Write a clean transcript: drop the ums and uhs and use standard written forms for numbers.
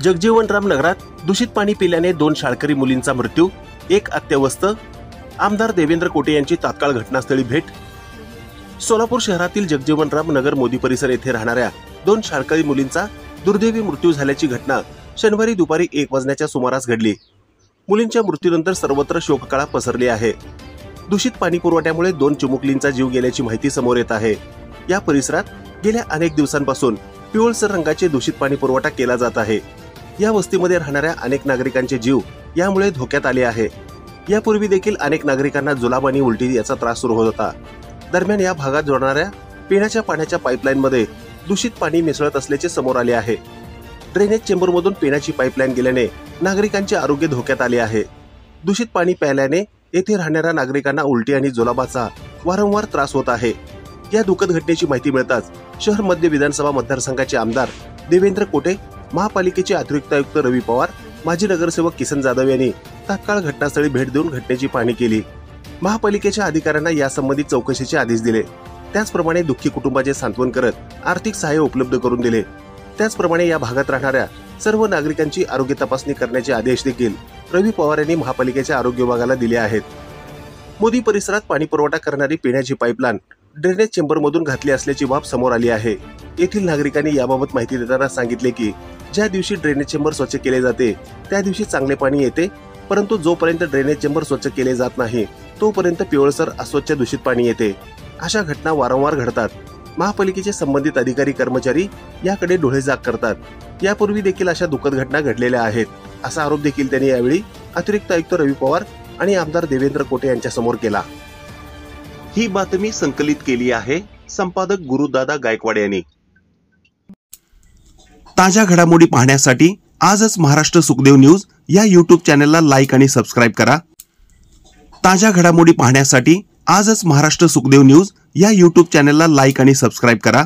जगजीवनराम नगरात दूषित पाणी पिल्याने 2 शाळकरी मुलींचा मृत्यू, 1 अत्यवस्थ. आमदार देवेंद्र कोटे यांची तात्काळ घटनास्थळी भेट. सोलापूर शहरातील जगजीवनराम नगर मोदी परिसर येथे राहणाऱ्या 2 शाळकरी मुलींचा दुर्दैवी मृत्यू झाल्याची घटना शनिवारी दुपारी 1 वाजण्याच्या सुमारास घडली. मुलींच्या मृत्यूनंतर सर्वत्र शोककळा पसरली आहे. दूषित पाणी पुरवठ्यामुळे 2 चिमुकलींचा जीव गेल्याची माहिती समोर येत आहे. या परिसरात गेल्या अनेक दिवसांपासून पिवळसर रंगाचे दूषित पाणी पुरवठा केला जात आहे. या वस्तीमध्ये राहणाऱ्या अनेक नागरिकांचे जीव यामुळे धोक्यात आले आहे. यापूर्वी देखील अनेक नागरिकांना जुलाब आणि उलटी याचा त्रास सुरू होत होता. दरम्यान या भागात जोडणाऱ्या पिण्याच्या पाण्याच्या पाईपलाईनमध्ये दूषित पाणी मिसळत असल्याचे समोर आले आहे. ड्रेनेज चेंबरमधून पिण्याची पाईपलाईन गेल्याने नागरिकांचे आरोग्य धोक्यात आले आहे. दूषित पाणी प्यायल्याने येथे राहणाऱ्या नागरिकांना उलटी आणि जुलाबाचा वारंवार त्रास होत आहे. या दुःखद घटनेची माहिती मिळताच शहर मध्य विधानसभा मतदारसंघाचे आमदार देवेंद्र कोटे, महापालिकेचे अतिरिक्त आयुक्त रवी पवार, माजी नगरसेवक किसन जाधव यांनी तात्काळ घटनास्थळी भेट देऊन घटनेची पाहणी केली. महापालिकेच्या अधिकाऱ्यांना यासंबंधी चौकशीचे आदेश दिले. त्याचप्रमाणे दुःखी कुटुंबाचे सांत्वन करत आर्थिक सहाय्य उपलब्ध करून दिले. त्याचप्रमाणे या भागात राहणाऱ्या सर्व नागरिकांची आरोग्य तपासणी करण्याचे आदेश देखील रवी पवार यांनी महापालिकेच्या आरोग्य विभागाला दिले आहेत. मोदी परिसरात पाणी पुरवठा करणारी पिण्याची पाईपलाईन ड्रेनेज चेंबरमधून घातली असल्याची बाब समोर आली आहे. येथील नागरिकांनी याबाबत माहिती देताना सांगितले की ज्या दिवशी ड्रेनेज चेंबर स्वच्छ केले जाते त्या दिवशी चांगले पाणी येते, परंतु जोपर्यंत ड्रेनेज चेंबर स्वच्छ केले जात नाही तोपर्यंत पिवळसर अस्वच्छ दूषित पाणी येते. अशा घटना वारंवार घडतात. महापालिकेचे संबंधित अधिकारी कर्मचारी याकडे डोळेझाक करतात. यापूर्वी देखील अशा दुःखद घटना घडलेल्या आहेत असा आरोप देखील त्यांनी यावेळी अतिरिक्त आयुक्त रवी पवार आणि आमदार देवेंद्र कोटे यांच्या समोर केला. ही बातमी संकलित केली आहे संपादक गुरुदादा गायकवाड यांनी. ताज्या घडामोडी पाहण्यासाठी आजच महाराष्ट्र सुखदेव न्यूज या YouTube चॅनलला लाईक आणि सबस्क्राईब करा. ताज्या घडामोडी पाहण्यासाठी आजच महाराष्ट्र सुखदेव न्यूज या YouTube चॅनलला लाईक आणि सबस्क्राईब करा.